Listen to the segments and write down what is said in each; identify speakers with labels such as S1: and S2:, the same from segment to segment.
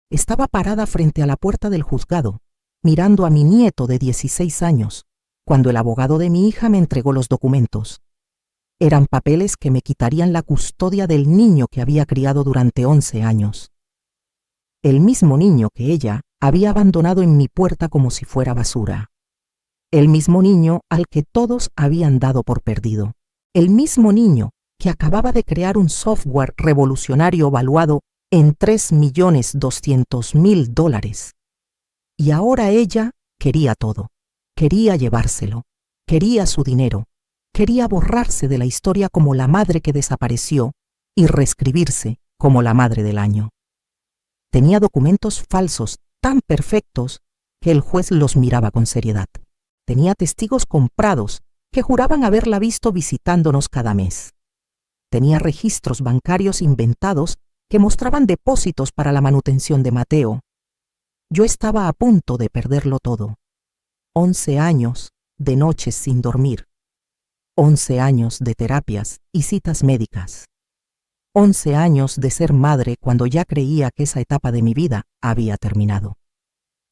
S1: Estaba parada frente a la puerta del juzgado, mirando a mi nieto de 16 años, cuando el abogado de mi hija me entregó los documentos. Eran papeles que me quitarían la custodia del niño que había criado durante 11 años. El mismo niño que ella había abandonado en mi puerta como si fuera basura. El mismo niño al que todos habían dado por perdido. El mismo niño que acababa de crear un software revolucionario valuado en $3.200.000. Y ahora ella quería todo. Quería llevárselo. Quería su dinero. Quería borrarse de la historia como la madre que desapareció y reescribirse como la madre del año. Tenía documentos falsos tan perfectos que el juez los miraba con seriedad. Tenía testigos comprados que juraban haberla visto visitándonos cada mes. Tenía registros bancarios inventados que mostraban depósitos para la manutención de Mateo. Yo estaba a punto de perderlo todo. 11 años de noches sin dormir. 11 años de terapias y citas médicas. 11 años de ser madre cuando ya creía que esa etapa de mi vida había terminado.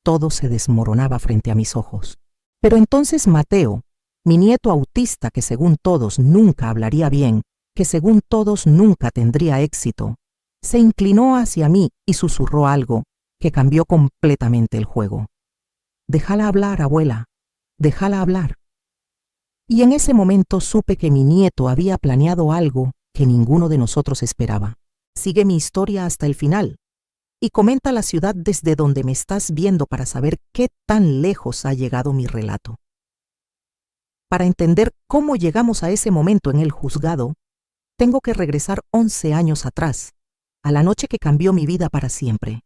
S1: Todo se desmoronaba frente a mis ojos. Pero entonces Mateo, mi nieto autista que según todos nunca hablaría bien, que según todos nunca tendría éxito, se inclinó hacia mí y susurró algo que cambió completamente el juego. «Déjala hablar, abuela, déjala hablar». Y en ese momento supe que mi nieto había planeado algo que ninguno de nosotros esperaba. Sigue mi historia hasta el final y comenta la ciudad desde donde me estás viendo para saber qué tan lejos ha llegado mi relato. Para entender cómo llegamos a ese momento en el juzgado, tengo que regresar 11 años atrás, a la noche que cambió mi vida para siempre.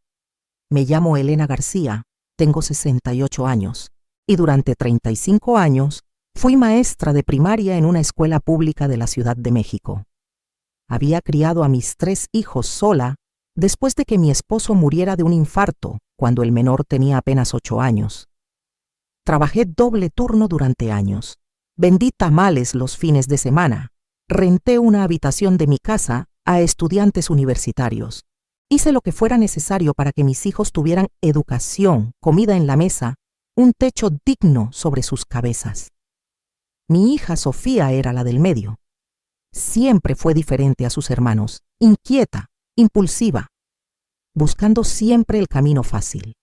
S1: Me llamo Elena García, tengo 68 años y durante 35 años fui maestra de primaria en una escuela pública de la Ciudad de México. Había criado a mis 3 hijos sola después de que mi esposo muriera de un infarto cuando el menor tenía apenas 8 años. Trabajé doble turno durante años. Vendí tamales los fines de semana. Renté una habitación de mi casa a estudiantes universitarios. Hice lo que fuera necesario para que mis hijos tuvieran educación, comida en la mesa, un techo digno sobre sus cabezas. Mi hija Sofía era la del medio. Siempre fue diferente a sus hermanos, inquieta, impulsiva, buscando siempre el camino fácil.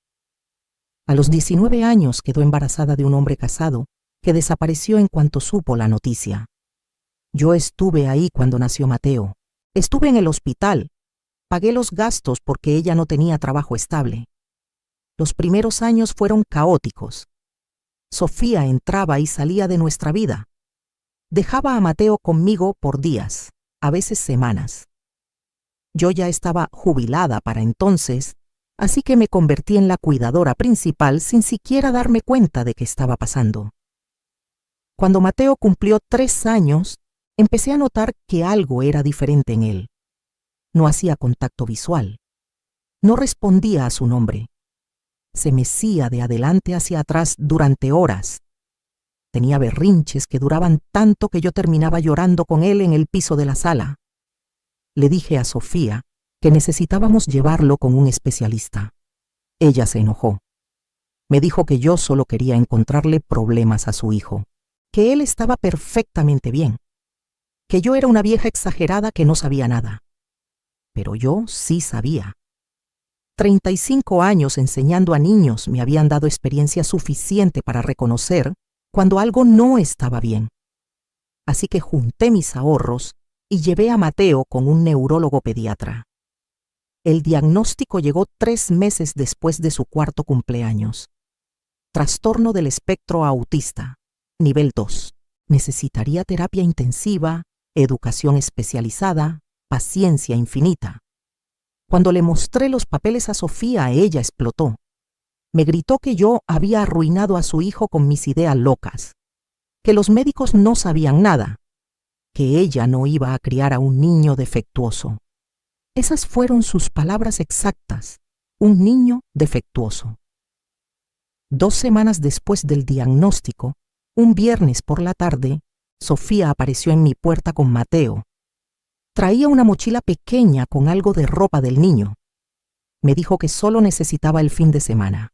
S1: A los 19 años quedó embarazada de un hombre casado que desapareció en cuanto supo la noticia. Yo estuve ahí cuando nació Mateo. Estuve en el hospital. Pagué los gastos porque ella no tenía trabajo estable. Los primeros años fueron caóticos. Sofía entraba y salía de nuestra vida. Dejaba a Mateo conmigo por días, a veces semanas. Yo ya estaba jubilada para entonces, así que me convertí en la cuidadora principal sin siquiera darme cuenta de qué estaba pasando. Cuando Mateo cumplió 3 años, empecé a notar que algo era diferente en él. No hacía contacto visual. No respondía a su nombre. Se mecía de adelante hacia atrás durante horas. Tenía berrinches que duraban tanto que yo terminaba llorando con él en el piso de la sala. Le dije a Sofía que necesitábamos llevarlo con un especialista. Ella se enojó. Me dijo que yo solo quería encontrarle problemas a su hijo, que él estaba perfectamente bien, que yo era una vieja exagerada que no sabía nada. Pero yo sí sabía. 35 años enseñando a niños me habían dado experiencia suficiente para reconocer cuando algo no estaba bien. Así que junté mis ahorros y llevé a Mateo con un neurólogo pediatra. El diagnóstico llegó 3 meses después de su 4º cumpleaños. Trastorno del espectro autista, nivel 2. Necesitaría terapia intensiva, educación especializada, paciencia infinita. Cuando le mostré los papeles a Sofía, ella explotó. Me gritó que yo había arruinado a su hijo con mis ideas locas, que los médicos no sabían nada, que ella no iba a criar a un niño defectuoso. Esas fueron sus palabras exactas, un niño defectuoso. 2 semanas después del diagnóstico, un viernes por la tarde, Sofía apareció en mi puerta con Mateo. Traía una mochila pequeña con algo de ropa del niño. Me dijo que solo necesitaba el fin de semana,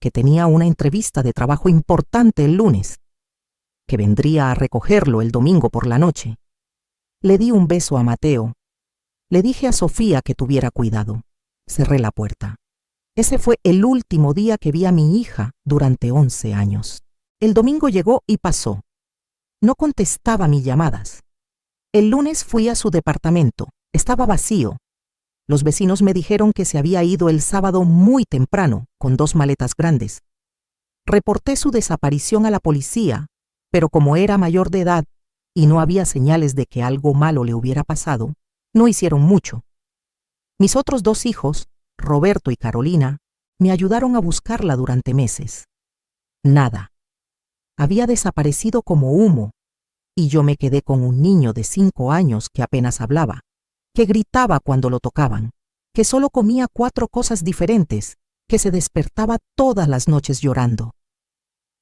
S1: que tenía una entrevista de trabajo importante el lunes, que vendría a recogerlo el domingo por la noche. Le di un beso a Mateo. Le dije a Sofía que tuviera cuidado. Cerré la puerta. Ese fue el último día que vi a mi hija durante 11 años. El domingo llegó y pasó. No contestaba mis llamadas. El lunes fui a su departamento. Estaba vacío. Los vecinos me dijeron que se había ido el sábado muy temprano, con 2 maletas grandes. Reporté su desaparición a la policía, pero como era mayor de edad y no había señales de que algo malo le hubiera pasado, no hicieron mucho. Mis otros 2 hijos, Roberto y Carolina, me ayudaron a buscarla durante meses. Nada. Había desaparecido como humo, y yo me quedé con un niño de 5 años que apenas hablaba, que gritaba cuando lo tocaban, que solo comía 4 cosas diferentes, que se despertaba todas las noches llorando.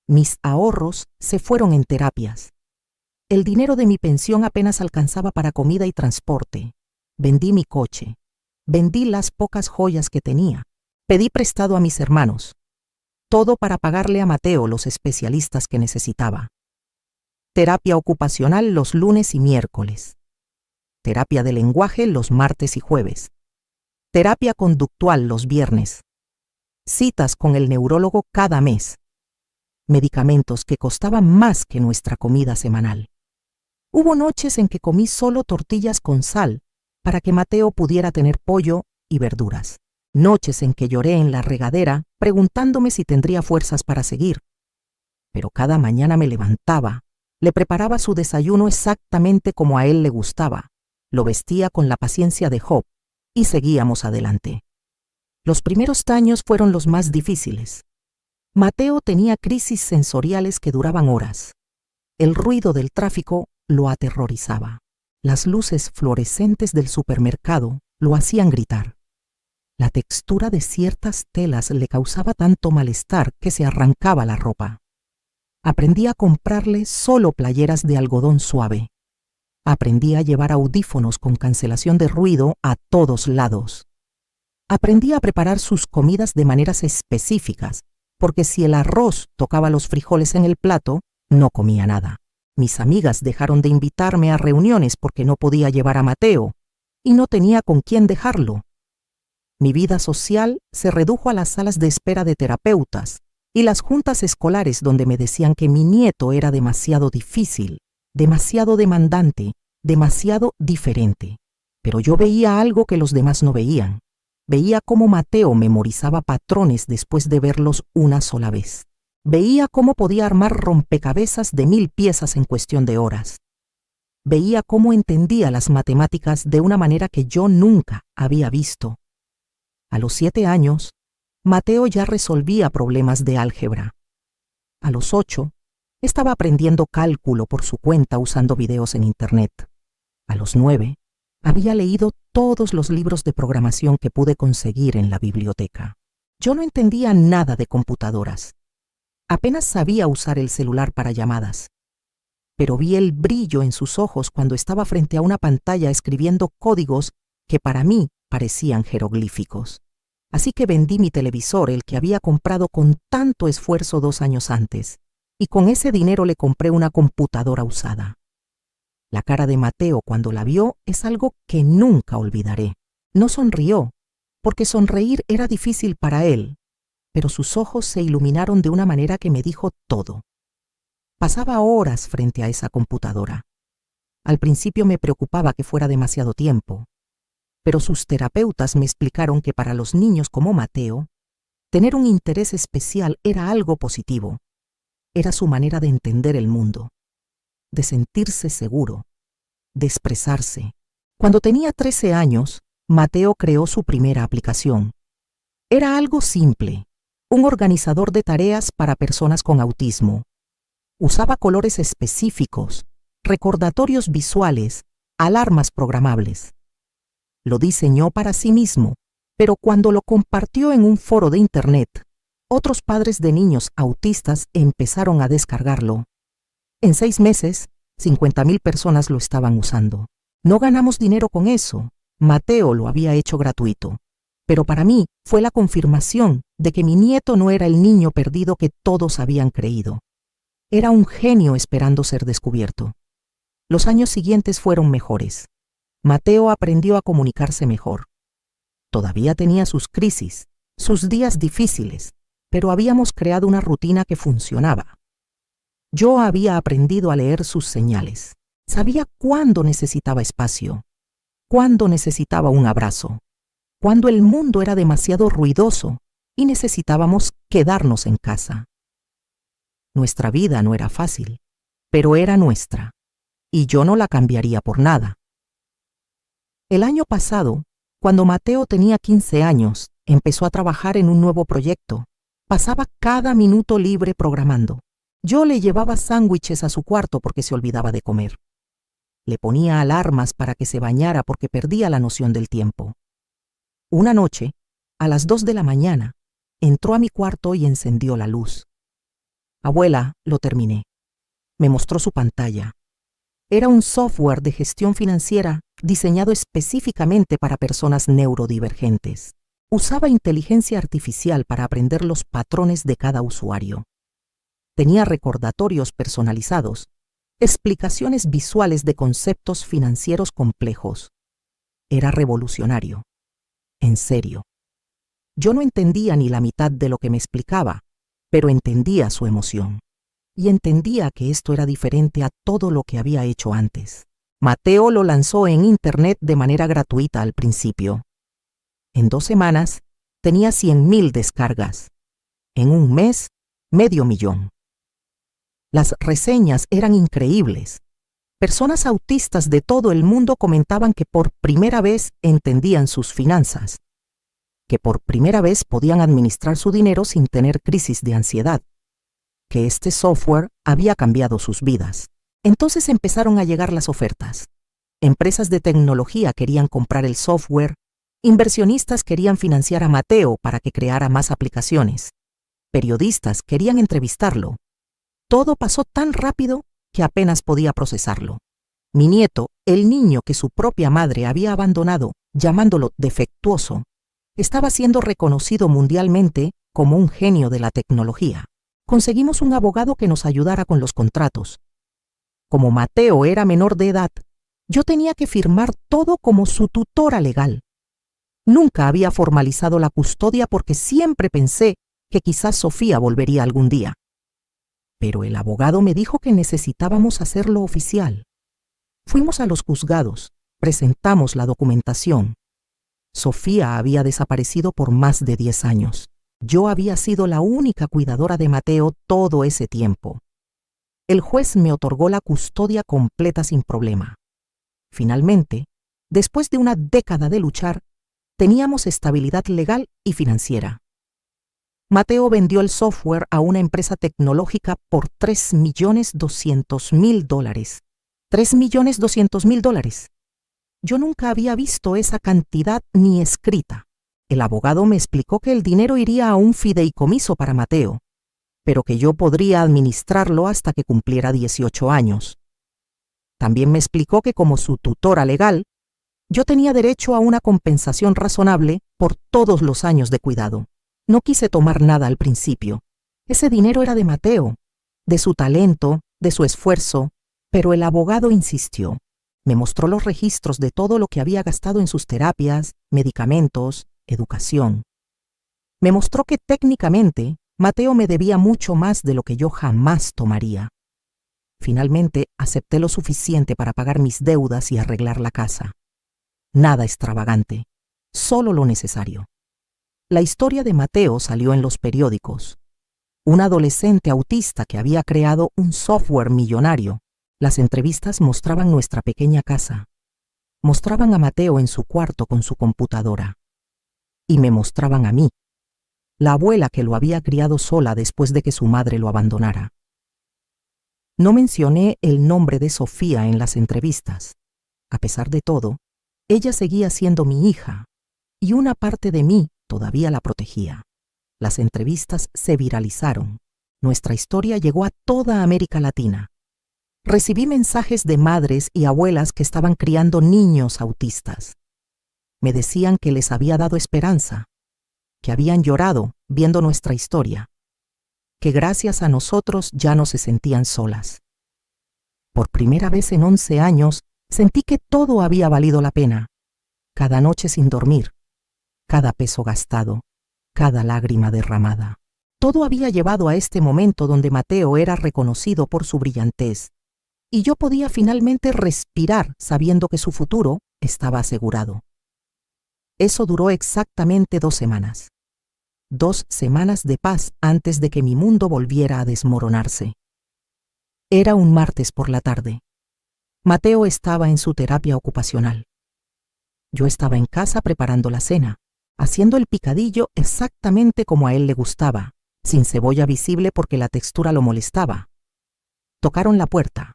S1: Mis ahorros se fueron en terapias. El dinero de mi pensión apenas alcanzaba para comida y transporte. Vendí mi coche. Vendí las pocas joyas que tenía. Pedí prestado a mis hermanos. Todo para pagarle a Mateo los especialistas que necesitaba. Terapia ocupacional los lunes y miércoles. Terapia de lenguaje los martes y jueves. Terapia conductual los viernes. Citas con el neurólogo cada mes. Medicamentos que costaban más que nuestra comida semanal. Hubo noches en que comí solo tortillas con sal para que Mateo pudiera tener pollo y verduras. Noches en que lloré en la regadera preguntándome si tendría fuerzas para seguir. Pero cada mañana me levantaba, le preparaba su desayuno exactamente como a él le gustaba, lo vestía con la paciencia de Job y seguíamos adelante. Los primeros años fueron los más difíciles. Mateo tenía crisis sensoriales que duraban horas. El ruido del tráfico lo aterrorizaba. Las luces fluorescentes del supermercado lo hacían gritar. La textura de ciertas telas le causaba tanto malestar que se arrancaba la ropa. Aprendí a comprarle solo playeras de algodón suave. Aprendí a llevar audífonos con cancelación de ruido a todos lados. Aprendí a preparar sus comidas de maneras específicas, porque si el arroz tocaba los frijoles en el plato, no comía nada. Mis amigas dejaron de invitarme a reuniones porque no podía llevar a Mateo y no tenía con quién dejarlo. Mi vida social se redujo a las salas de espera de terapeutas y las juntas escolares donde me decían que mi nieto era demasiado difícil, demasiado demandante, demasiado diferente. Pero yo veía algo que los demás no veían. Veía cómo Mateo memorizaba patrones después de verlos una sola vez. Veía cómo podía armar rompecabezas de 1000 piezas en cuestión de horas. Veía cómo entendía las matemáticas de una manera que yo nunca había visto. A los 7 años, Mateo ya resolvía problemas de álgebra. A los 8, estaba aprendiendo cálculo por su cuenta usando videos en Internet. A los 9, había leído todos los libros de programación que pude conseguir en la biblioteca. Yo no entendía nada de computadoras. Apenas sabía usar el celular para llamadas. Pero vi el brillo en sus ojos cuando estaba frente a una pantalla escribiendo códigos que para mí parecían jeroglíficos. Así que vendí mi televisor, el que había comprado con tanto esfuerzo 2 años antes, y con ese dinero le compré una computadora usada. La cara de Mateo cuando la vio es algo que nunca olvidaré. No sonrió, porque sonreír era difícil para él, pero sus ojos se iluminaron de una manera que me dijo todo. Pasaba horas frente a esa computadora. Al principio me preocupaba que fuera demasiado tiempo, pero sus terapeutas me explicaron que para los niños como Mateo, tener un interés especial era algo positivo. Era su manera de entender el mundo, de sentirse seguro, de expresarse. Cuando tenía 13 años, Mateo creó su primera aplicación. Era algo simple, un organizador de tareas para personas con autismo. Usaba colores específicos, recordatorios visuales, alarmas programables. Lo diseñó para sí mismo, pero cuando lo compartió en un foro de Internet, otros padres de niños autistas empezaron a descargarlo. En 6 meses, 50,000 personas lo estaban usando. No ganamos dinero con eso. Mateo lo había hecho gratuito. Pero para mí fue la confirmación de que mi nieto no era el niño perdido que todos habían creído. Era un genio esperando ser descubierto. Los años siguientes fueron mejores. Mateo aprendió a comunicarse mejor. Todavía tenía sus crisis, sus días difíciles, pero habíamos creado una rutina que funcionaba. Yo había aprendido a leer sus señales. Sabía cuándo necesitaba espacio, cuándo necesitaba un abrazo, cuándo el mundo era demasiado ruidoso y necesitábamos quedarnos en casa. Nuestra vida no era fácil, pero era nuestra, y yo no la cambiaría por nada. El año pasado, cuando Mateo tenía 15 años, empezó a trabajar en un nuevo proyecto. Pasaba cada minuto libre programando. Yo le llevaba sándwiches a su cuarto porque se olvidaba de comer. Le ponía alarmas para que se bañara porque perdía la noción del tiempo. Una noche, a las 2 de la mañana, entró a mi cuarto y encendió la luz. Abuela, lo terminé. Me mostró su pantalla. Era un software de gestión financiera diseñado específicamente para personas neurodivergentes. Usaba inteligencia artificial para aprender los patrones de cada usuario. Tenía recordatorios personalizados, explicaciones visuales de conceptos financieros complejos. Era revolucionario. En serio. Yo no entendía ni la mitad de lo que me explicaba, pero entendía su emoción. Y entendía que esto era diferente a todo lo que había hecho antes. Mateo lo lanzó en Internet de manera gratuita al principio. En 2 semanas tenía 100,000 descargas. En un mes, 500,000. Las reseñas eran increíbles. Personas autistas de todo el mundo comentaban que por primera vez entendían sus finanzas, que por primera vez podían administrar su dinero sin tener crisis de ansiedad, que este software había cambiado sus vidas. Entonces empezaron a llegar las ofertas. Empresas de tecnología querían comprar el software, inversionistas querían financiar a Mateo para que creara más aplicaciones, periodistas querían entrevistarlo. Todo pasó tan rápido que apenas podía procesarlo. Mi nieto, el niño que su propia madre había abandonado, llamándolo defectuoso, estaba siendo reconocido mundialmente como un genio de la tecnología. Conseguimos un abogado que nos ayudara con los contratos. Como Mateo era menor de edad, yo tenía que firmar todo como su tutora legal. Nunca había formalizado la custodia porque siempre pensé que quizás Sofía volvería algún día. Pero el abogado me dijo que necesitábamos hacerlo oficial. Fuimos a los juzgados, presentamos la documentación. Sofía había desaparecido por más de 10 años. Yo había sido la única cuidadora de Mateo todo ese tiempo. El juez me otorgó la custodia completa sin problema. Finalmente, después de una década de luchar, teníamos estabilidad legal y financiera. Mateo vendió el software a una empresa tecnológica por $3,200,000. $3,200,000. Yo nunca había visto esa cantidad ni escrita. El abogado me explicó que el dinero iría a un fideicomiso para Mateo, pero que yo podría administrarlo hasta que cumpliera 18 años. También me explicó que como su tutora legal, yo tenía derecho a una compensación razonable por todos los años de cuidado. No quise tomar nada al principio. Ese dinero era de Mateo, de su talento, de su esfuerzo, pero el abogado insistió. Me mostró los registros de todo lo que había gastado en sus terapias, medicamentos, educación. Me mostró que técnicamente Mateo me debía mucho más de lo que yo jamás tomaría. Finalmente acepté lo suficiente para pagar mis deudas y arreglar la casa. Nada extravagante, solo lo necesario. La historia de Mateo salió en los periódicos. Un adolescente autista que había creado un software millonario. Las entrevistas mostraban nuestra pequeña casa. Mostraban a Mateo en su cuarto con su computadora. Y me mostraban a mí, la abuela que lo había criado sola después de que su madre lo abandonara. No mencioné el nombre de Sofía en las entrevistas. A pesar de todo, ella seguía siendo mi hija, y una parte de mí todavía la protegía. Las entrevistas se viralizaron. Nuestra historia llegó a toda América Latina. Recibí mensajes de madres y abuelas que estaban criando niños autistas. Me decían que les había dado esperanza, que habían llorado viendo nuestra historia, que gracias a nosotros ya no se sentían solas. Por primera vez en 11 años sentí que todo había valido la pena. Cada noche sin dormir, cada peso gastado, cada lágrima derramada. Todo había llevado a este momento donde Mateo era reconocido por su brillantez, y yo podía finalmente respirar sabiendo que su futuro estaba asegurado. Eso duró exactamente 2 semanas. 2 semanas de paz antes de que mi mundo volviera a desmoronarse. Era un martes por la tarde. Mateo estaba en su terapia ocupacional. Yo estaba en casa preparando la cena, haciendo el picadillo exactamente como a él le gustaba, sin cebolla visible porque la textura lo molestaba. Tocaron la puerta.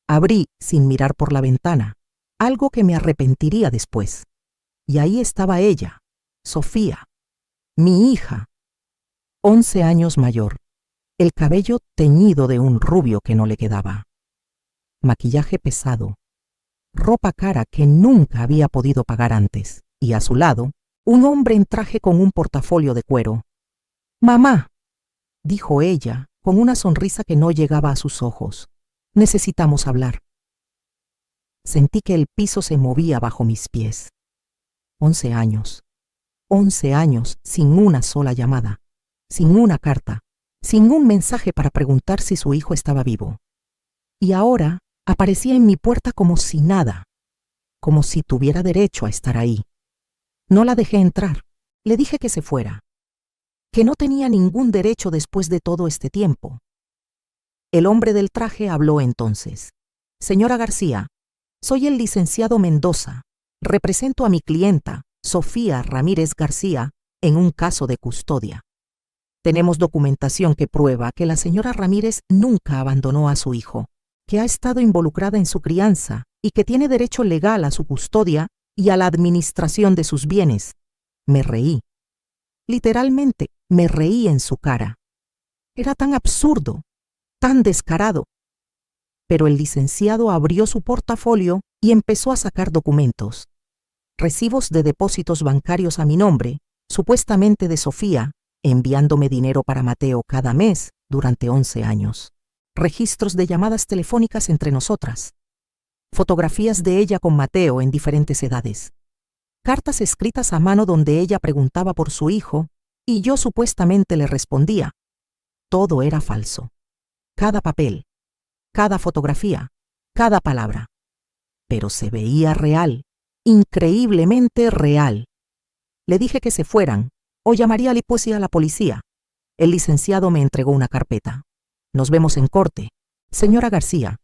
S1: Abrí sin mirar por la ventana, algo que me arrepentiría después. Y ahí estaba ella, Sofía, mi hija, 11 años mayor, el cabello teñido de un rubio que no le quedaba, maquillaje pesado, ropa cara que nunca había podido pagar antes, y a su lado, un hombre en traje con un portafolio de cuero. «Mamá», dijo ella, con una sonrisa que no llegaba a sus ojos, «necesitamos hablar». Sentí que el piso se movía bajo mis pies. 11 años. 11 años sin una sola llamada, sin una carta, sin un mensaje para preguntar si su hijo estaba vivo. Y ahora aparecía en mi puerta como si nada, como si tuviera derecho a estar ahí. No la dejé entrar, le dije que se fuera, que no tenía ningún derecho después de todo este tiempo. El hombre del traje habló entonces. «Señora García, soy el licenciado Mendoza. Represento a mi clienta, Sofía Ramírez García, en un caso de custodia. Tenemos documentación que prueba que la señora Ramírez nunca abandonó a su hijo, que ha estado involucrada en su crianza y que tiene derecho legal a su custodia y a la administración de sus bienes». Me reí. Literalmente, me reí en su cara. Era tan absurdo, tan descarado. Pero el licenciado abrió su portafolio y empezó a sacar documentos. Recibos de depósitos bancarios a mi nombre, supuestamente de Sofía, enviándome dinero para Mateo cada mes durante 11 años. Registros de llamadas telefónicas entre nosotras. Fotografías de ella con Mateo en diferentes edades. Cartas escritas a mano donde ella preguntaba por su hijo y yo supuestamente le respondía. Todo era falso. Cada papel, cada fotografía, cada palabra. Pero se veía real, increíblemente real. Le dije que se fueran, o llamaría a la policía. El licenciado me entregó una carpeta. «Nos vemos en corte. Señora García,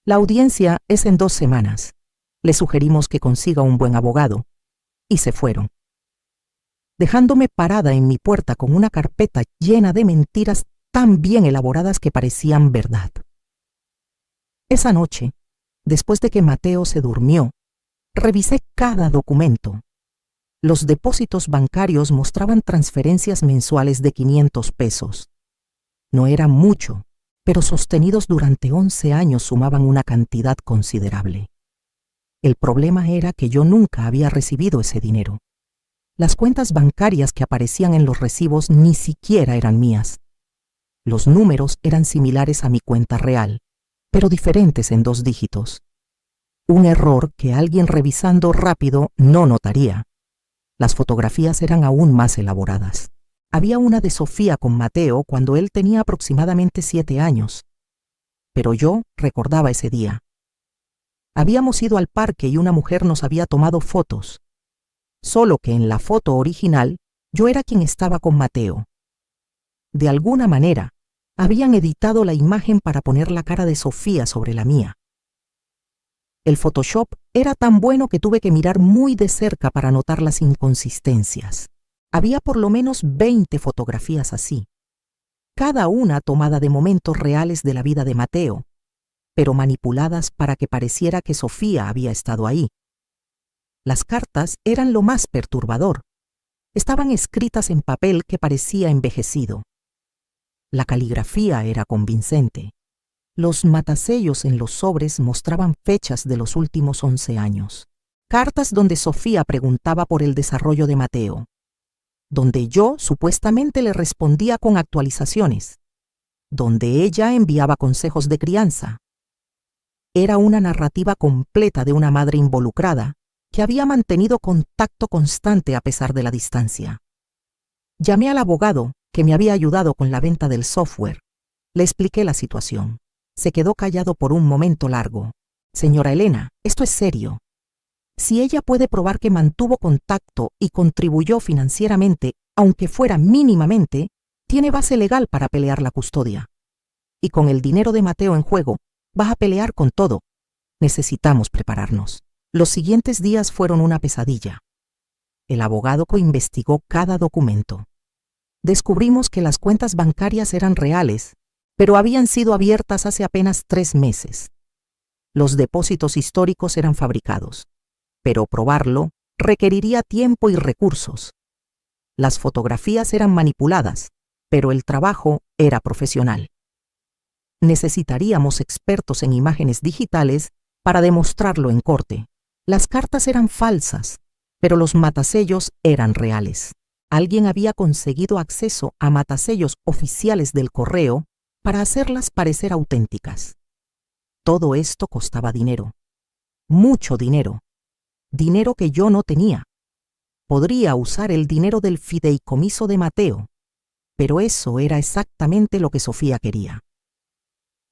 S1: la audiencia es en 2 semanas. Le sugerimos que consiga un buen abogado». Y se fueron, dejándome parada en mi puerta con una carpeta llena de mentiras tan bien elaboradas que parecían verdad. Esa noche, después de que Mateo se durmió, revisé cada documento. Los depósitos bancarios mostraban transferencias mensuales de 500 pesos. No era mucho, pero sostenidos durante 11 años sumaban una cantidad considerable. El problema era que yo nunca había recibido ese dinero. Las cuentas bancarias que aparecían en los recibos ni siquiera eran mías. Los números eran similares a mi cuenta real, pero diferentes en 2 dígitos. Un error que alguien revisando rápido no notaría. Las fotografías eran aún más elaboradas. Había una de Sofía con Mateo cuando él tenía aproximadamente 7 años. Pero yo recordaba ese día. Habíamos ido al parque y una mujer nos había tomado fotos. Solo que en la foto original yo era quien estaba con Mateo. De alguna manera, habían editado la imagen para poner la cara de Sofía sobre la mía. El Photoshop era tan bueno que tuve que mirar muy de cerca para notar las inconsistencias. Había por lo menos 20 fotografías así, cada una tomada de momentos reales de la vida de Mateo, pero manipuladas para que pareciera que Sofía había estado ahí. Las cartas eran lo más perturbador. Estaban escritas en papel que parecía envejecido. La caligrafía era convincente. Los matasellos en los sobres mostraban fechas de los últimos 11 años. Cartas donde Sofía preguntaba por el desarrollo de Mateo, donde yo supuestamente le respondía con actualizaciones, donde ella enviaba consejos de crianza. Era una narrativa completa de una madre involucrada que había mantenido contacto constante a pesar de la distancia. Llamé al abogado que me había ayudado con la venta del software. Le expliqué la situación. Se quedó callado por un momento largo. Señora Elena, esto es serio. Si ella puede probar que mantuvo contacto y contribuyó financieramente, aunque fuera mínimamente, tiene base legal para pelear la custodia. Y con el dinero de Mateo en juego, vas a pelear con todo. Necesitamos prepararnos. Los siguientes días fueron una pesadilla. El abogado investigó cada documento. Descubrimos que las cuentas bancarias eran reales, pero habían sido abiertas hace apenas 3 meses. Los depósitos históricos eran fabricados, pero probarlo requeriría tiempo y recursos. Las fotografías eran manipuladas, pero el trabajo era profesional. Necesitaríamos expertos en imágenes digitales para demostrarlo en corte. Las cartas eran falsas, pero los matasellos eran reales. Alguien había conseguido acceso a matasellos oficiales del correo para hacerlas parecer auténticas. Todo esto costaba dinero. Mucho dinero. Dinero que yo no tenía. Podría usar el dinero del fideicomiso de Mateo, pero eso era exactamente lo que Sofía quería.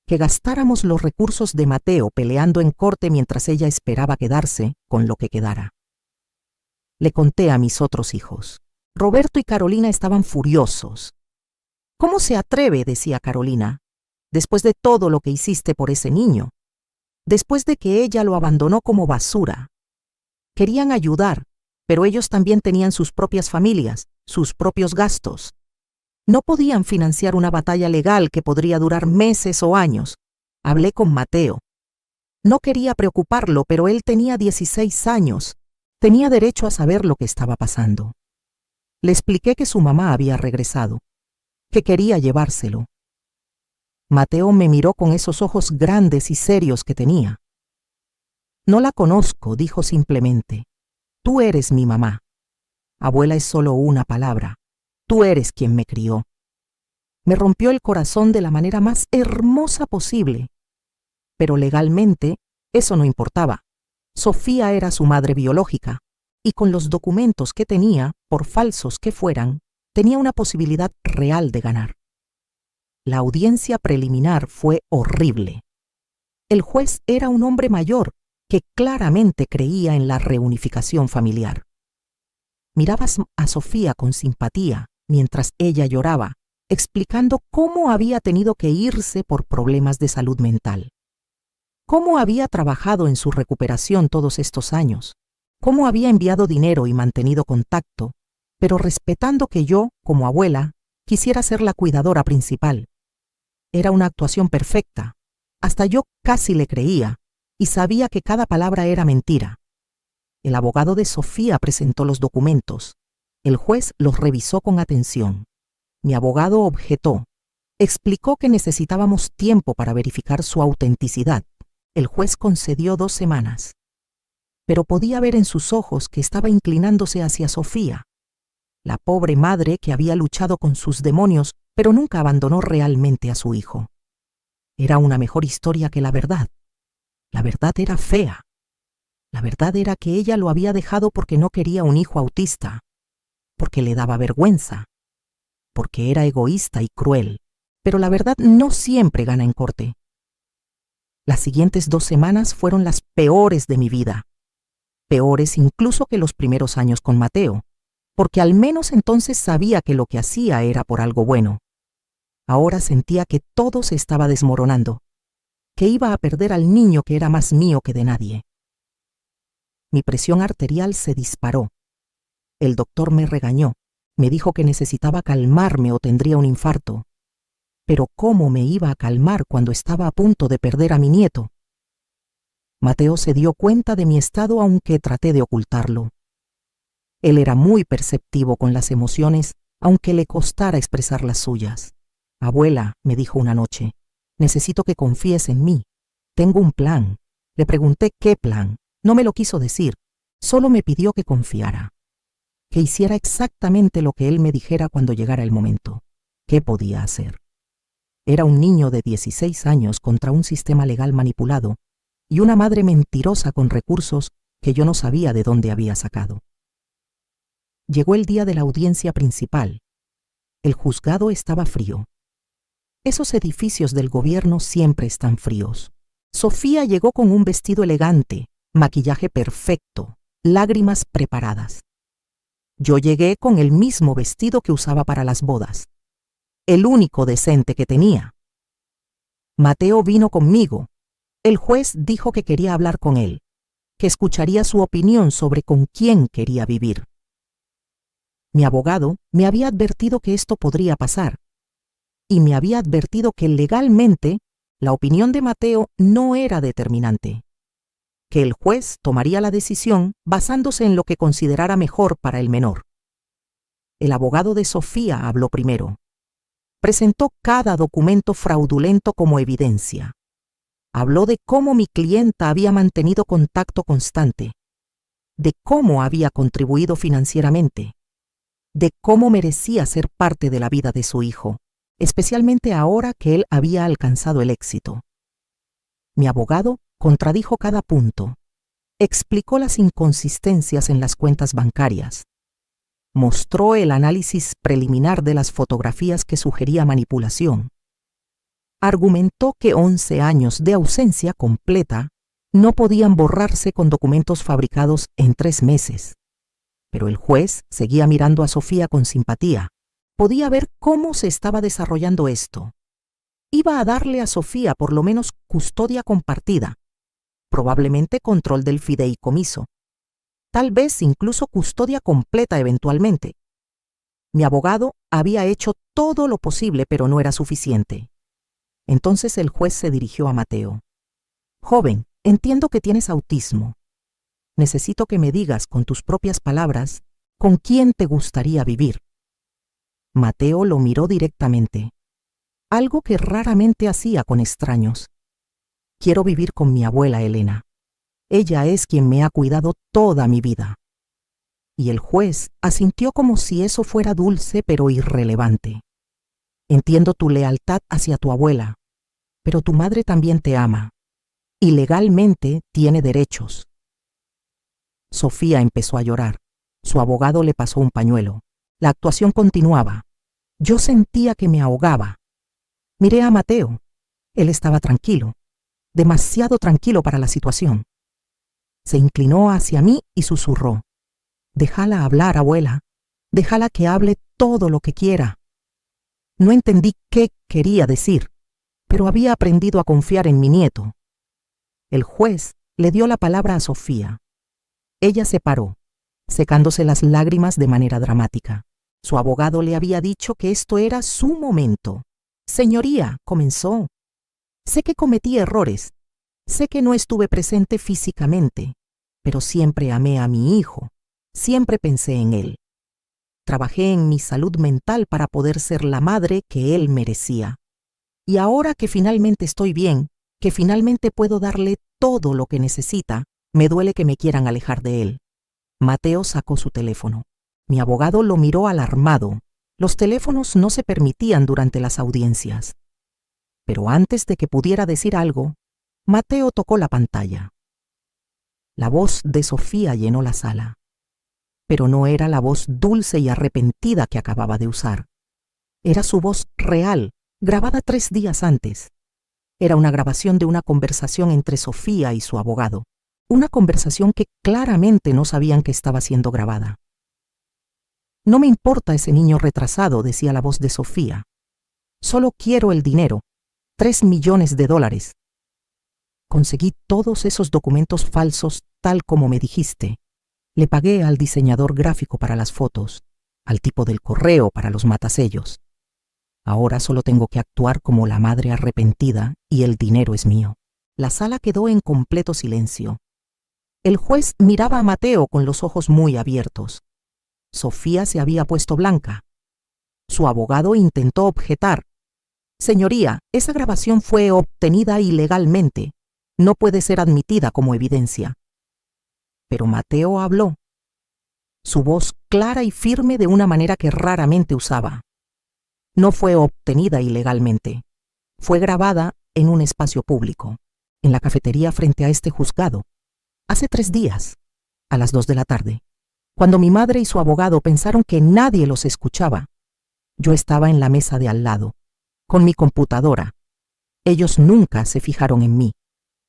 S1: Que gastáramos los recursos de Mateo peleando en corte mientras ella esperaba quedarse con lo que quedara. Le conté a mis otros hijos. Roberto y Carolina estaban furiosos. ¿Cómo se atreve?, decía Carolina, después de todo lo que hiciste por ese niño, después de que ella lo abandonó como basura. Querían ayudar, pero ellos también tenían sus propias familias, sus propios gastos. No podían financiar una batalla legal que podría durar meses o años. Hablé con Mateo. No quería preocuparlo, pero él tenía 16 años. Tenía derecho a saber lo que estaba pasando. Le expliqué que su mamá había regresado, que quería llevárselo. Mateo me miró con esos ojos grandes y serios que tenía. No la conozco, dijo simplemente. Tú eres mi mamá. Abuela es solo una palabra. Tú eres quien me crió. Me rompió el corazón de la manera más hermosa posible. Pero legalmente eso no importaba. Sofía era su madre biológica, y con los documentos que tenía, por falsos que fueran, tenía una posibilidad real de ganar. La audiencia preliminar fue horrible. El juez era un hombre mayor que claramente creía en la reunificación familiar. Miraba a Sofía con simpatía mientras ella lloraba, explicando cómo había tenido que irse por problemas de salud mental. Cómo había trabajado en su recuperación todos estos años. Cómo había enviado dinero y mantenido contacto, pero respetando que yo, como abuela, quisiera ser la cuidadora principal. Era una actuación perfecta. Hasta yo casi le creía y sabía que cada palabra era mentira. El abogado de Sofía presentó los documentos. El juez los revisó con atención. Mi abogado objetó. Explicó que necesitábamos tiempo para verificar su autenticidad. El juez concedió 2 semanas. Pero podía ver en sus ojos que estaba inclinándose hacia Sofía, la pobre madre que había luchado con sus demonios, pero nunca abandonó realmente a su hijo. Era una mejor historia que la verdad. La verdad era fea. La verdad era que ella lo había dejado porque no quería un hijo autista, porque le daba vergüenza, porque era egoísta y cruel. Pero la verdad no siempre gana en corte. Las siguientes 2 semanas fueron las peores de mi vida. Peores incluso que los primeros años con Mateo, porque al menos entonces sabía que lo que hacía era por algo bueno. Ahora sentía que todo se estaba desmoronando, que iba a perder al niño que era más mío que de nadie. Mi presión arterial se disparó. El doctor me regañó, me dijo que necesitaba calmarme o tendría un infarto. Pero ¿cómo me iba a calmar cuando estaba a punto de perder a mi nieto? Mateo se dio cuenta de mi estado aunque traté de ocultarlo. Él era muy perceptivo con las emociones, aunque le costara expresar las suyas. Abuela, me dijo una noche, necesito que confíes en mí. Tengo un plan. Le pregunté qué plan. No me lo quiso decir. Solo me pidió que confiara, que hiciera exactamente lo que él me dijera cuando llegara el momento. ¿Qué podía hacer? Era un niño de 16 años contra un sistema legal manipulado y una madre mentirosa con recursos que yo no sabía de dónde había sacado. Llegó el día de la audiencia principal. El juzgado estaba frío. Esos edificios del gobierno siempre están fríos. Sofía llegó con un vestido elegante, maquillaje perfecto, lágrimas preparadas. Yo llegué con el mismo vestido que usaba para las bodas, el único decente que tenía. Mateo vino conmigo. El juez dijo que quería hablar con él, que escucharía su opinión sobre con quién quería vivir. Mi abogado me había advertido que esto podría pasar, y me había advertido que legalmente la opinión de Mateo no era determinante, que el juez tomaría la decisión basándose en lo que considerara mejor para el menor. El abogado de Sofía habló primero. Presentó cada documento fraudulento como evidencia. Habló de cómo mi clienta había mantenido contacto constante, de cómo había contribuido financieramente, de cómo merecía ser parte de la vida de su hijo, especialmente ahora que él había alcanzado el éxito. Mi abogado contradijo cada punto, explicó las inconsistencias en las cuentas bancarias, mostró el análisis preliminar de las fotografías que sugería manipulación, argumentó que 11 años de ausencia completa no podían borrarse con documentos fabricados en 3 meses. Pero el juez seguía mirando a Sofía con simpatía. Podía ver cómo se estaba desarrollando esto. Iba a darle a Sofía por lo menos custodia compartida, probablemente control del fideicomiso, tal vez incluso custodia completa eventualmente. Mi abogado había hecho todo lo posible, pero no era suficiente. Entonces el juez se dirigió a Mateo. Joven, entiendo que tienes autismo. Necesito que me digas con tus propias palabras con quién te gustaría vivir. Mateo lo miró directamente, algo que raramente hacía con extraños. Quiero vivir con mi abuela Elena. Ella es quien me ha cuidado toda mi vida. Y el juez asintió como si eso fuera dulce pero irrelevante. Entiendo tu lealtad hacia tu abuela, pero tu madre también te ama, y legalmente tiene derechos. Sofía empezó a llorar. Su abogado le pasó un pañuelo. La actuación continuaba. Yo sentía que me ahogaba. Miré a Mateo. Él estaba tranquilo, demasiado tranquilo para la situación. Se inclinó hacia mí y susurró. Déjala hablar, abuela. Déjala que hable todo lo que quiera. No entendí qué quería decir, pero había aprendido a confiar en mi nieto. El juez le dio la palabra a Sofía. Ella se paró, secándose las lágrimas de manera dramática. Su abogado le había dicho que esto era su momento. Señoría, comenzó. Sé que cometí errores. Sé que no estuve presente físicamente, pero siempre amé a mi hijo. Siempre pensé en él. Trabajé en mi salud mental para poder ser la madre que él merecía. Y ahora que finalmente estoy bien, que finalmente puedo darle todo lo que necesita, me duele que me quieran alejar de él. Mateo sacó su teléfono. Mi abogado lo miró alarmado. Los teléfonos no se permitían durante las audiencias. Pero antes de que pudiera decir algo, Mateo tocó la pantalla. La voz de Sofía llenó la sala. Pero no era la voz dulce y arrepentida que acababa de usar. Era su voz real, grabada 3 días antes. Era una grabación de una conversación entre Sofía y su abogado. Una conversación que claramente no sabían que estaba siendo grabada. No me importa ese niño retrasado, decía la voz de Sofía. Solo quiero el dinero, $3 millones. Conseguí todos esos documentos falsos tal como me dijiste. Le pagué al diseñador gráfico para las fotos, al tipo del correo para los matasellos. Ahora solo tengo que actuar como la madre arrepentida y el dinero es mío. La sala quedó en completo silencio. El juez miraba a Mateo con los ojos muy abiertos. Sofía se había puesto blanca. Su abogado intentó objetar. Señoría, esa grabación fue obtenida ilegalmente. No puede ser admitida como evidencia. Pero Mateo habló. Su voz clara y firme de una manera que raramente usaba. No fue obtenida ilegalmente. Fue grabada en un espacio público, en la cafetería frente a este juzgado, hace 3 días, a las 2 de la tarde, cuando mi madre y su abogado pensaron que nadie los escuchaba. Yo estaba en la mesa de al lado, con mi computadora. Ellos nunca se fijaron en mí.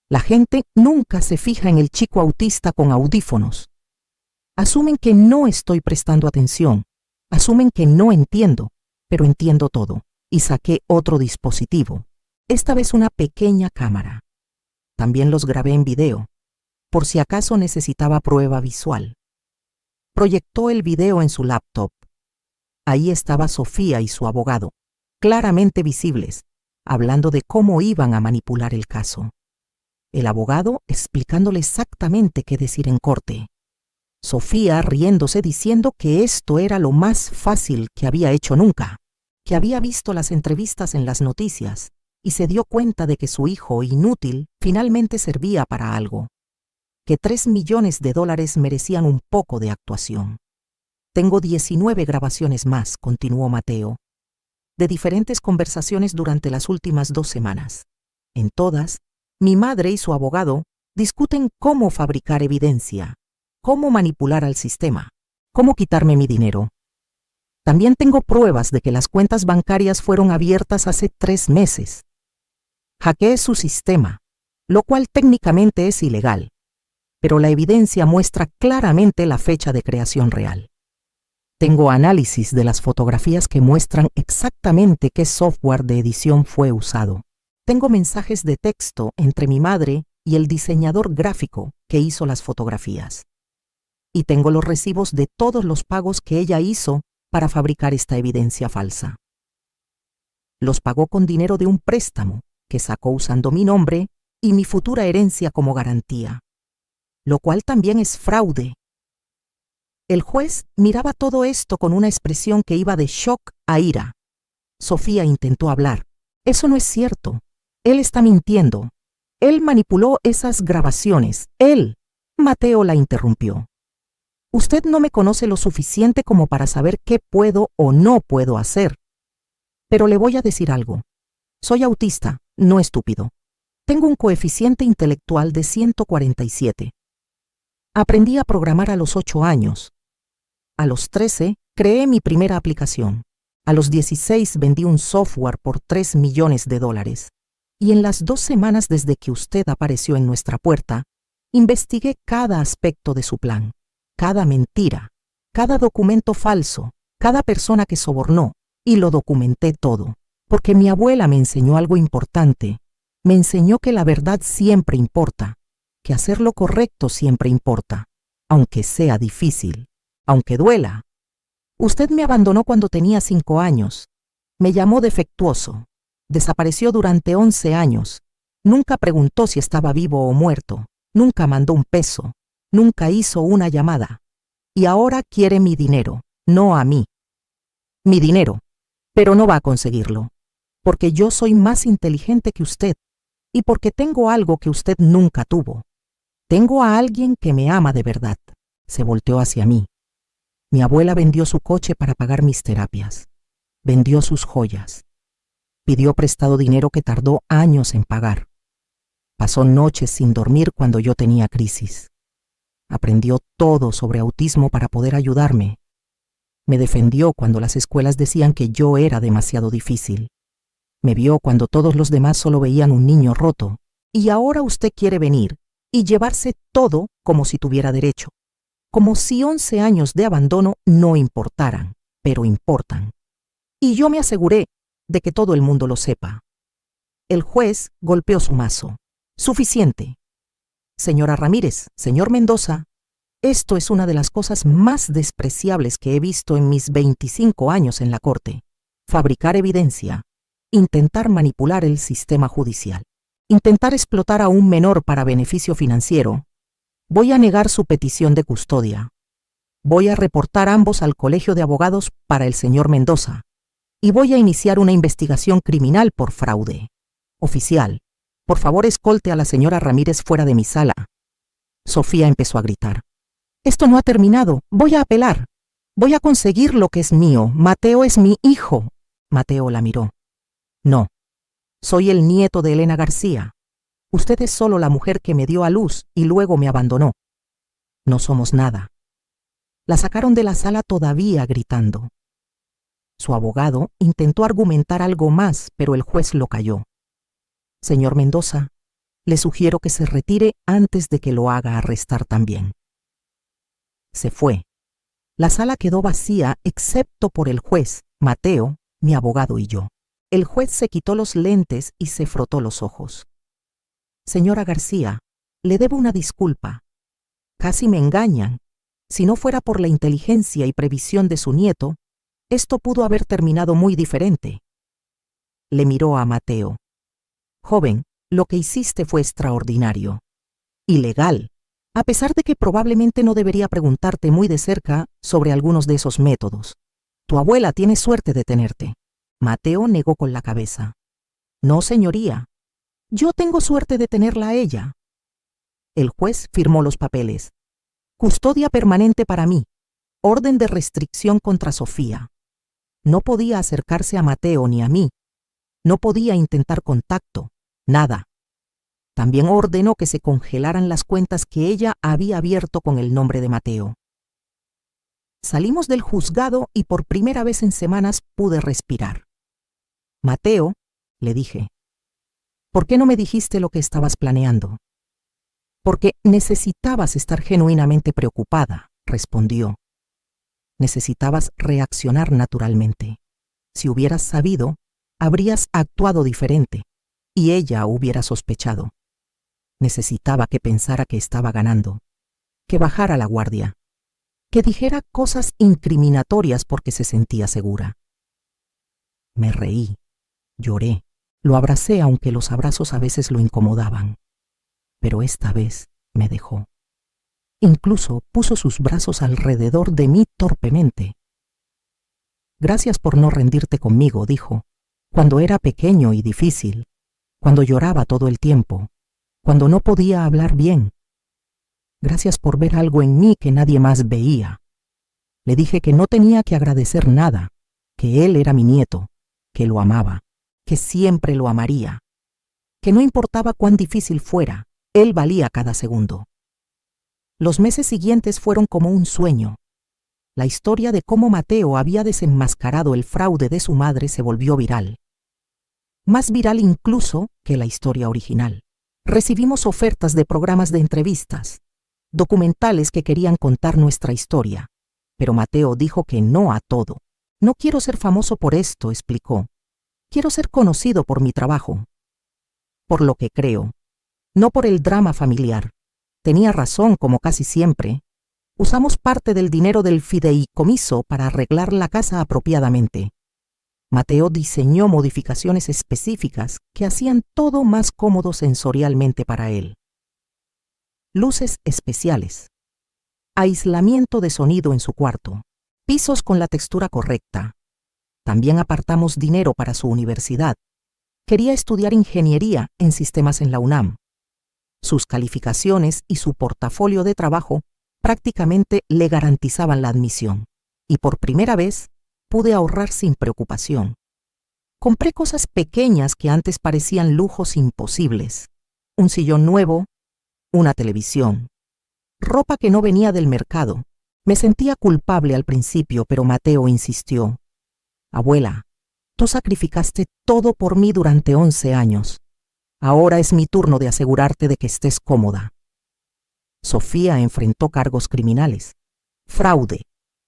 S1: La gente nunca se fija en el chico autista con audífonos. Asumen que no estoy prestando atención, asumen que no entiendo, pero entiendo todo, y saqué otro dispositivo, esta vez una pequeña cámara. También los grabé en video, por si acaso necesitaba prueba visual. Proyectó el video en su laptop. Ahí estaba Sofía y su abogado, claramente visibles, hablando de cómo iban a manipular el caso. El abogado explicándole exactamente qué decir en corte. Sofía riéndose diciendo que esto era lo más fácil que había hecho nunca, que había visto las entrevistas en las noticias y se dio cuenta de que su hijo inútil finalmente servía para algo, que $3 millones merecían un poco de actuación. Tengo 19 grabaciones más, continuó Mateo, de diferentes conversaciones durante las últimas 2 semanas. En todas, mi madre y su abogado discuten cómo fabricar evidencia, cómo manipular al sistema, cómo quitarme mi dinero. También tengo pruebas de que las cuentas bancarias fueron abiertas hace 3 meses. Hackeé su sistema, lo cual técnicamente es ilegal, pero la evidencia muestra claramente la fecha de creación real. Tengo análisis de las fotografías que muestran exactamente qué software de edición fue usado. Tengo mensajes de texto entre mi madre y el diseñador gráfico que hizo las fotografías. Y tengo los recibos de todos los pagos que ella hizo para fabricar esta evidencia falsa. Los pagó con dinero de un préstamo que sacó usando mi nombre y mi futura herencia como garantía, lo cual también es fraude. El juez miraba todo esto con una expresión que iba de shock a ira. Sofía intentó hablar. Eso no es cierto. Él está mintiendo. Él manipuló esas grabaciones. Él. Mateo la interrumpió. Usted no me conoce lo suficiente como para saber qué puedo o no puedo hacer. Pero le voy a decir algo. Soy autista, no estúpido. Tengo un coeficiente intelectual de 147. Aprendí a programar a los 8 años. A los 13, creé mi primera aplicación. A los 16, vendí un software por $3 millones. Y en las 2 semanas desde que usted apareció en nuestra puerta, investigué cada aspecto de su plan, cada mentira, cada documento falso, cada persona que sobornó, y lo documenté todo, porque mi abuela me enseñó algo importante. Me enseñó que la verdad siempre importa, que hacer lo correcto siempre importa, aunque sea difícil, aunque duela. Usted me abandonó cuando tenía 5 años. Me llamó defectuoso. Desapareció durante 11 años. Nunca preguntó si estaba vivo o muerto. Nunca mandó un peso. Nunca hizo una llamada. Y ahora quiere mi dinero, no a mí. Mi dinero. Pero no va a conseguirlo. Porque yo soy más inteligente que usted. Y porque tengo algo que usted nunca tuvo. Tengo a alguien que me ama de verdad. Se volteó hacia mí. Mi abuela vendió su coche para pagar mis terapias. Vendió sus joyas. Pidió prestado dinero que tardó años en pagar. Pasó noches sin dormir cuando yo tenía crisis. Aprendió todo sobre autismo para poder ayudarme. Me defendió cuando las escuelas decían que yo era demasiado difícil. Me vio cuando todos los demás solo veían un niño roto. Y ahora usted quiere venir y llevarse todo como si tuviera derecho. Como si 11 años de abandono no importaran, pero importan. Y yo me aseguré de que todo el mundo lo sepa. El juez golpeó su mazo. Suficiente. Señora Ramírez, señor Mendoza, esto es una de las cosas más despreciables que he visto en mis 25 años en la corte. Fabricar evidencia, intentar manipular el sistema judicial, intentar explotar a un menor para beneficio financiero. Voy a negar su petición de custodia. Voy a reportar ambos al Colegio de Abogados para el señor Mendoza. Y voy a iniciar una investigación criminal por fraude. Oficial, por favor escolte a la señora Ramírez fuera de mi sala. Sofía empezó a gritar. Esto no ha terminado. Voy a apelar. Voy a conseguir lo que es mío. Mateo es mi hijo. Mateo la miró. No, soy el nieto de Elena García. Usted es solo la mujer que me dio a luz y luego me abandonó. No somos nada. La sacaron de la sala todavía gritando. Su abogado intentó argumentar algo más, pero el juez lo calló. Señor Mendoza, le sugiero que se retire antes de que lo haga arrestar también. Se fue. La sala quedó vacía excepto por el juez, Mateo, mi abogado y yo. El juez se quitó los lentes y se frotó los ojos. Señora García, le debo una disculpa. Casi me engañan. Si no fuera por la inteligencia y previsión de su nieto, esto pudo haber terminado muy diferente. Le miró a Mateo. Joven, lo que hiciste fue extraordinario. Ilegal, a pesar de que probablemente no debería preguntarte muy de cerca sobre algunos de esos métodos. Tu abuela tiene suerte de tenerte. Mateo negó con la cabeza. No, señoría. Yo tengo suerte de tenerla a ella. El juez firmó los papeles. Custodia permanente para mí. Orden de restricción contra Sofía. No podía acercarse a Mateo ni a mí. No podía intentar contacto. Nada. También ordenó que se congelaran las cuentas que ella había abierto con el nombre de Mateo. Salimos del juzgado y por primera vez en semanas pude respirar. Mateo, le dije, ¿por qué no me dijiste lo que estabas planeando? Porque necesitabas estar genuinamente preocupada, respondió. Necesitabas reaccionar naturalmente. Si hubieras sabido, habrías actuado diferente, y ella hubiera sospechado. Necesitaba que pensara que estaba ganando, que bajara la guardia, que dijera cosas incriminatorias porque se sentía segura. Me reí, lloré, lo abracé aunque los abrazos a veces lo incomodaban, pero esta vez me dejó. Incluso puso sus brazos alrededor de mí torpemente. Gracias por no rendirte conmigo, dijo, cuando era pequeño y difícil, cuando lloraba todo el tiempo, cuando no podía hablar bien. Gracias por ver algo en mí que nadie más veía. Le dije que no tenía que agradecer nada, que él era mi nieto, que lo amaba, que siempre lo amaría, que no importaba cuán difícil fuera, él valía cada segundo. Los meses siguientes fueron como un sueño. La historia de cómo Mateo había desenmascarado el fraude de su madre se volvió viral. Más viral incluso que la historia original. Recibimos ofertas de programas de entrevistas, documentales que querían contar nuestra historia, pero Mateo dijo que no a todo. No quiero ser famoso por esto, explicó. Quiero ser conocido por mi trabajo, por lo que creo, no por el drama familiar. Tenía razón, como casi siempre. Usamos parte del dinero del fideicomiso para arreglar la casa apropiadamente. Mateo diseñó modificaciones específicas que hacían todo más cómodo sensorialmente para él. Luces especiales, aislamiento de sonido en su cuarto, pisos con la textura correcta. También apartamos dinero para su universidad. Quería estudiar ingeniería en sistemas en la UNAM. Sus calificaciones y su portafolio de trabajo prácticamente le garantizaban la admisión, y por primera vez pude ahorrar sin preocupación. Compré cosas pequeñas que antes parecían lujos imposibles. Un sillón nuevo, una televisión, ropa que no venía del mercado. Me sentía culpable al principio, pero Mateo insistió. Abuela, tú sacrificaste todo por mí durante 11 años. Ahora es mi turno de asegurarte de que estés cómoda. Sofía enfrentó cargos criminales, fraude,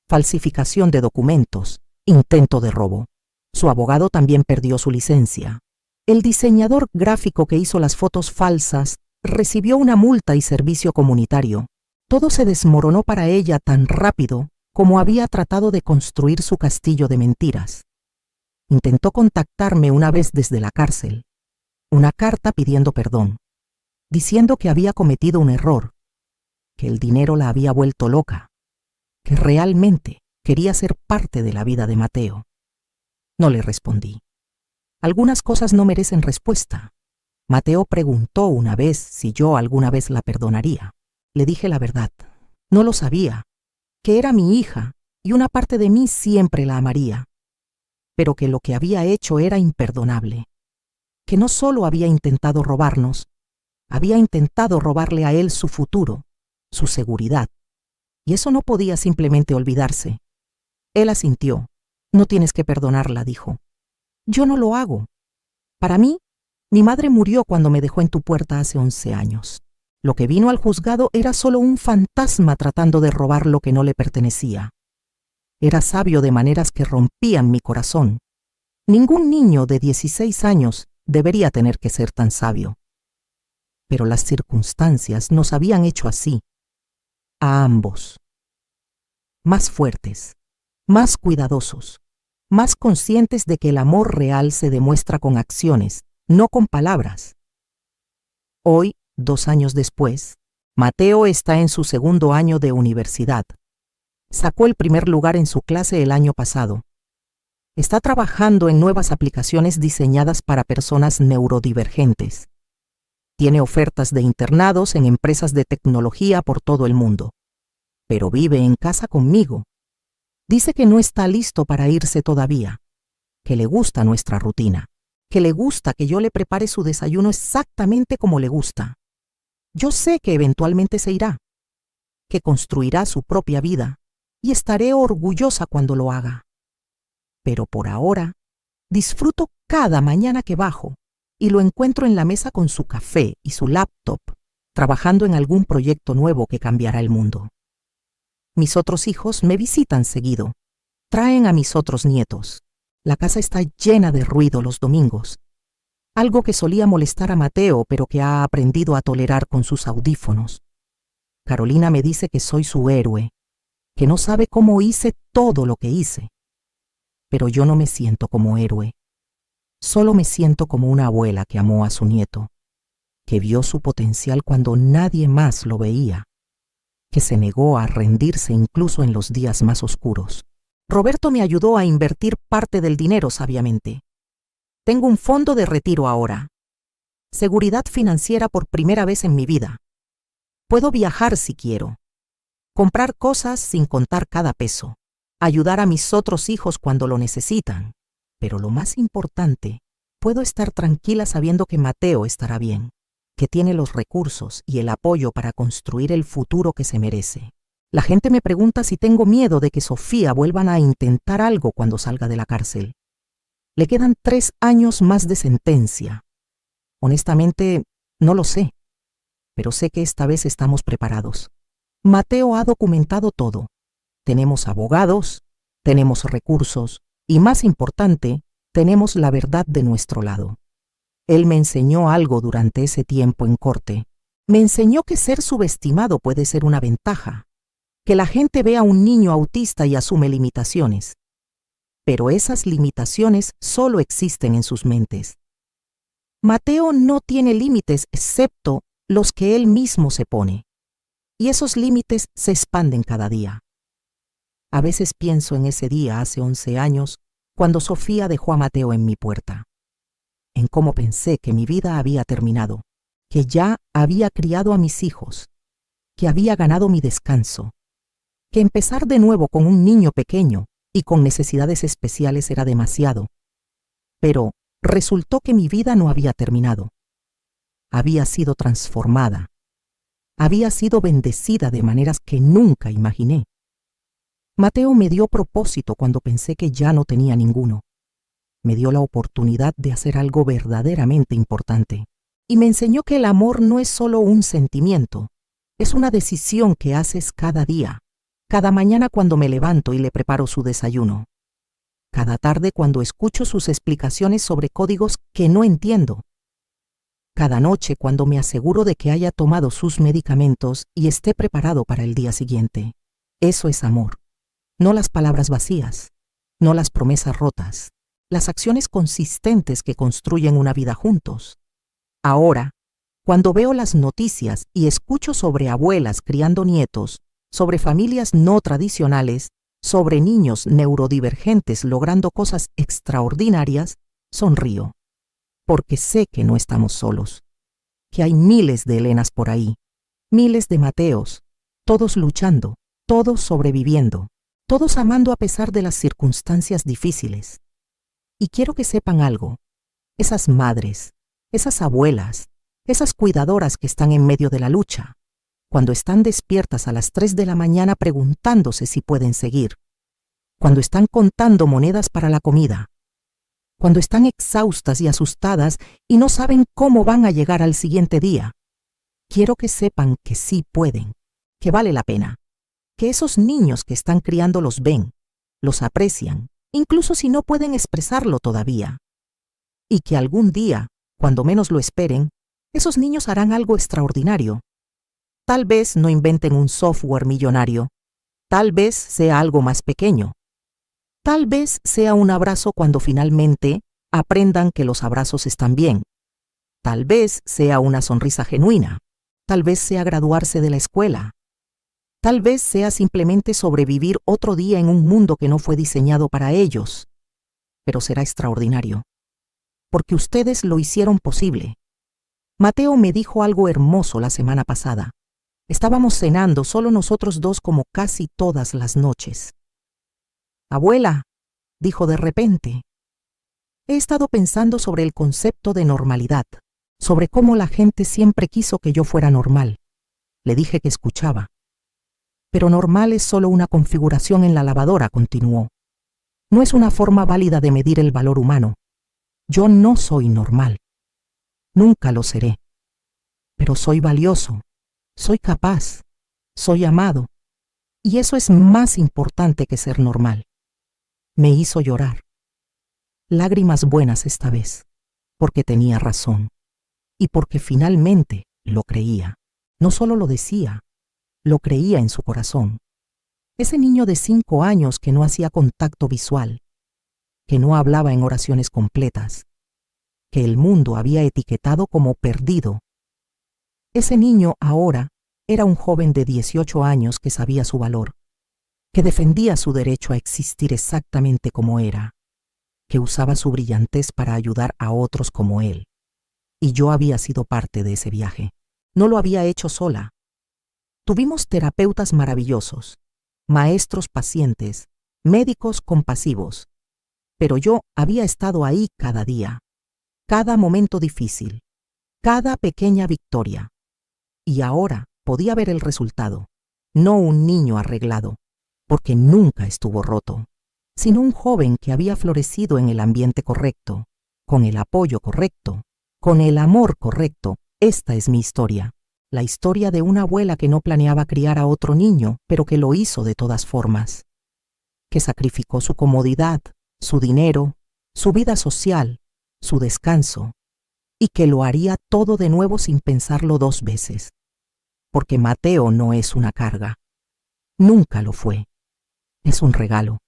S1: falsificación de documentos, intento de robo. Su abogado también perdió su licencia. El diseñador gráfico que hizo las fotos falsas recibió una multa y servicio comunitario. Todo se desmoronó para ella tan rápido como había tratado de construir su castillo de mentiras. Intentó contactarme una vez desde la cárcel. Una carta pidiendo perdón, diciendo que había cometido un error, que el dinero la había vuelto loca, que realmente quería ser parte de la vida de Mateo. No le respondí. Algunas cosas no merecen respuesta. Mateo preguntó una vez si yo alguna vez la perdonaría. Le dije la verdad. No lo sabía, que era mi hija y una parte de mí siempre la amaría, pero que lo que había hecho era imperdonable, que no solo había intentado robarnos, había intentado robarle a él su futuro, su seguridad, y eso no podía simplemente olvidarse. Él asintió. No tienes que perdonarla, dijo. Yo no lo hago. Para mí, mi madre murió cuando me dejó en tu puerta hace 11 años. Lo que vino al juzgado era solo un fantasma tratando de robar lo que no le pertenecía. Era sabio de maneras que rompían mi corazón. Ningún niño de 16 años debería tener que ser tan sabio. Pero las circunstancias nos habían hecho así, a ambos. Más fuertes, más cuidadosos, más conscientes de que el amor real se demuestra con acciones, no con palabras. Hoy, 2 años después, Mateo está en su 2º año de universidad. Sacó el primer lugar en su clase el año pasado. Está trabajando en nuevas aplicaciones diseñadas para personas neurodivergentes. Tiene ofertas de internados en empresas de tecnología por todo el mundo. Pero vive en casa conmigo. Dice que no está listo para irse todavía, que le gusta nuestra rutina, que le gusta que yo le prepare su desayuno exactamente como le gusta. Yo sé que eventualmente se irá, que construirá su propia vida, y estaré orgullosa cuando lo haga. Pero por ahora, disfruto cada mañana que bajo y lo encuentro en la mesa con su café y su laptop, trabajando en algún proyecto nuevo que cambiará el mundo. Mis otros hijos me visitan seguido, traen a mis otros nietos. La casa está llena de ruido los domingos, algo que solía molestar a Mateo, pero que ha aprendido a tolerar con sus audífonos. Carolina me dice que soy su héroe, que no sabe cómo hice todo lo que hice. Pero yo no me siento como héroe. Solo me siento como una abuela que amó a su nieto, que vio su potencial cuando nadie más lo veía, que se negó a rendirse incluso en los días más oscuros. Roberto me ayudó a invertir parte del dinero sabiamente. Tengo un fondo de retiro ahora. Seguridad financiera por primera vez en mi vida. Puedo viajar si quiero. Comprar cosas sin contar cada peso. Ayudar a mis otros hijos cuando lo necesitan. Pero lo más importante, puedo estar tranquila sabiendo que Mateo estará bien, que tiene los recursos y el apoyo para construir el futuro que se merece. La gente me pregunta si tengo miedo de que Sofía vuelvan a intentar algo cuando salga de la cárcel. Le quedan 3 años más de sentencia. Honestamente, no lo sé, pero sé que esta vez estamos preparados. Mateo ha documentado todo. Tenemos abogados, tenemos recursos y, más importante, tenemos la verdad de nuestro lado. Él me enseñó algo durante ese tiempo en corte. Me enseñó que ser subestimado puede ser una ventaja, que la gente ve a un niño autista y asume limitaciones. Pero esas limitaciones solo existen en sus mentes. Mateo no tiene límites excepto los que él mismo se pone, y esos límites se expanden cada día. A veces pienso en ese día hace 11 años, cuando Sofía dejó a Mateo en mi puerta, en cómo pensé que mi vida había terminado, que ya había criado a mis hijos, que había ganado mi descanso, que empezar de nuevo con un niño pequeño y con necesidades especiales era demasiado. Pero resultó que mi vida no había terminado. Había sido transformada. Había sido bendecida de maneras que nunca imaginé. Mateo me dio propósito cuando pensé que ya no tenía ninguno. Me dio la oportunidad de hacer algo verdaderamente importante. Y me enseñó que el amor no es solo un sentimiento, es una decisión que haces cada día, cada mañana cuando me levanto y le preparo su desayuno, cada tarde cuando escucho sus explicaciones sobre códigos que no entiendo, cada noche cuando me aseguro de que haya tomado sus medicamentos y esté preparado para el día siguiente. Eso es amor. No las palabras vacías, no las promesas rotas, las acciones consistentes que construyen una vida juntos. Ahora, cuando veo las noticias y escucho sobre abuelas criando nietos, sobre familias no tradicionales, sobre niños neurodivergentes logrando cosas extraordinarias, sonrío, porque sé que no estamos solos, que hay miles de Elenas por ahí, miles de Mateos, todos luchando, todos sobreviviendo, todos amando a pesar de las circunstancias difíciles. Y quiero que sepan algo, esas madres, esas abuelas, esas cuidadoras que están en medio de la lucha, cuando están despiertas a las 3 de la mañana preguntándose si pueden seguir, cuando están contando monedas para la comida, cuando están exhaustas y asustadas y no saben cómo van a llegar al siguiente día. Quiero que sepan que sí pueden, que vale la pena, que esos niños que están criando los ven, los aprecian, incluso si no pueden expresarlo todavía. Y que algún día, cuando menos lo esperen, esos niños harán algo extraordinario. Tal vez no inventen un software millonario, tal vez sea algo más pequeño. Tal vez sea un abrazo cuando finalmente aprendan que los abrazos están bien. Tal vez sea una sonrisa genuina. Tal vez sea graduarse de la escuela. Tal vez sea simplemente sobrevivir otro día en un mundo que no fue diseñado para ellos. Pero será extraordinario, porque ustedes lo hicieron posible. Mateo me dijo algo hermoso la semana pasada. Estábamos cenando solo nosotros dos como casi todas las noches. Abuela, dijo de repente, he estado pensando sobre el concepto de normalidad, sobre cómo la gente siempre quiso que yo fuera normal. Le dije que escuchaba. Pero normal es solo una configuración en la lavadora, continuó. No es una forma válida de medir el valor humano. Yo no soy normal. Nunca lo seré. Pero soy valioso, soy capaz, soy amado. Y eso es más importante que ser normal. Me hizo llorar. Lágrimas buenas esta vez, porque tenía razón. Y porque finalmente lo creía. No solo lo decía, lo creía en su corazón. Ese niño de 5 años que no hacía contacto visual, que no hablaba en oraciones completas, que el mundo había etiquetado como perdido. Ese niño ahora era un joven de 18 años que sabía su valor, que defendía su derecho a existir exactamente como era, que usaba su brillantez para ayudar a otros como él. Y yo había sido parte de ese viaje. No lo había hecho sola. Tuvimos terapeutas maravillosos, maestros pacientes, médicos compasivos, pero yo había estado ahí cada día, cada momento difícil, cada pequeña victoria. Y ahora podía ver el resultado, no un niño arreglado, porque nunca estuvo roto, sino un joven que había florecido en el ambiente correcto, con el apoyo correcto, con el amor correcto. Esta es mi historia, la historia de una abuela que no planeaba criar a otro niño, pero que lo hizo de todas formas, que sacrificó su comodidad, su dinero, su vida social, su descanso, y que lo haría todo de nuevo sin pensarlo 2 veces. Porque Mateo no es una carga. Nunca lo fue. Es un regalo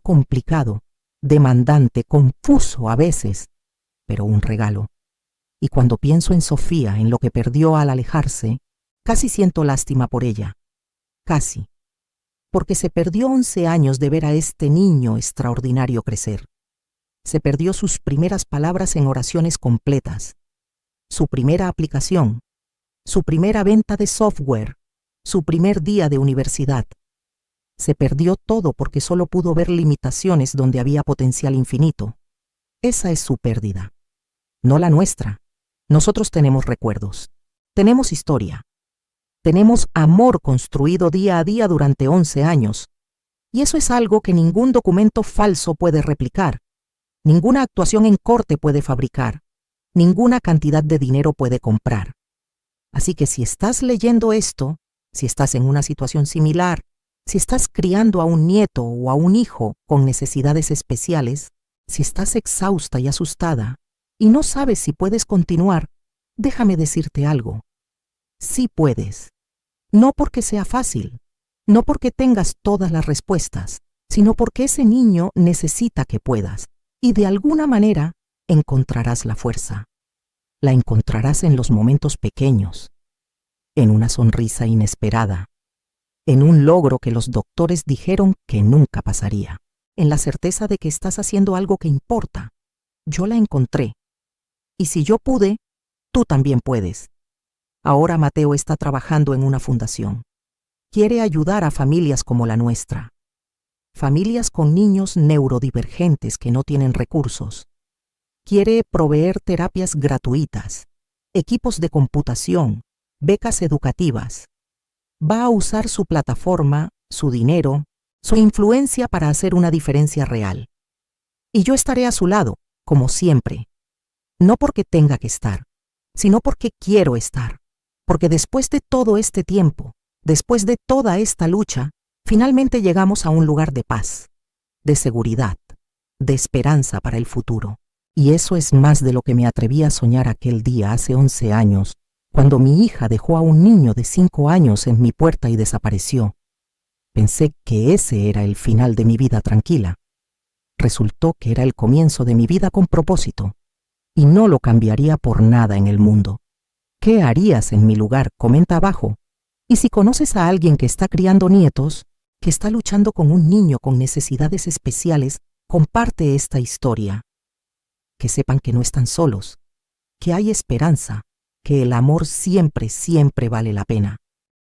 S1: complicado, demandante, confuso a veces, pero un regalo. Y cuando pienso en Sofía, en lo que perdió al alejarse, casi siento lástima por ella. Casi. Porque se perdió 11 años de ver a este niño extraordinario crecer. Se perdió sus primeras palabras en oraciones completas, su primera aplicación, su primera venta de software, su primer día de universidad. Se perdió todo porque solo pudo ver limitaciones donde había potencial infinito. Esa es su pérdida, no la nuestra. Nosotros tenemos recuerdos, tenemos historia, tenemos amor construido día a día durante 11 años. Y eso es algo que ningún documento falso puede replicar, ninguna actuación en corte puede fabricar, ninguna cantidad de dinero puede comprar. Así que si estás leyendo esto, si estás en una situación similar, si estás criando a un nieto o a un hijo con necesidades especiales, si estás exhausta y asustada y no sabes si puedes continuar, déjame decirte algo. Sí puedes. No porque sea fácil, no porque tengas todas las respuestas, sino porque ese niño necesita que puedas. Y de alguna manera encontrarás la fuerza. La encontrarás en los momentos pequeños, en una sonrisa inesperada, en un logro que los doctores dijeron que nunca pasaría, en la certeza de que estás haciendo algo que importa. Yo la encontré. Y si yo pude, tú también puedes. Ahora Mateo está trabajando en una fundación. quiere ayudar a familias como la nuestra. Familias con niños neurodivergentes que no tienen recursos. Quiere proveer terapias gratuitas, equipos de computación, becas educativas. Va a usar su plataforma, su dinero, su influencia para hacer una diferencia real. Y yo estaré a su lado, como siempre. No porque tenga que estar, sino porque quiero estar. Porque después de todo este tiempo, después de toda esta lucha, finalmente llegamos a un lugar de paz, de seguridad, de esperanza para el futuro. Y eso es más de lo que me atreví a soñar aquel día hace 11 años, cuando mi hija dejó a un niño de 5 años en mi puerta y desapareció. Pensé que ese era el final de mi vida tranquila. Resultó que era el comienzo de mi vida con propósito, y no lo cambiaría por nada en el mundo. ¿Qué harías en mi lugar? Comenta abajo. Y si conoces a alguien que está criando nietos, que está luchando con un niño con necesidades especiales, comparte esta historia. Que sepan que no están solos, que hay esperanza, que el amor siempre, siempre vale la pena.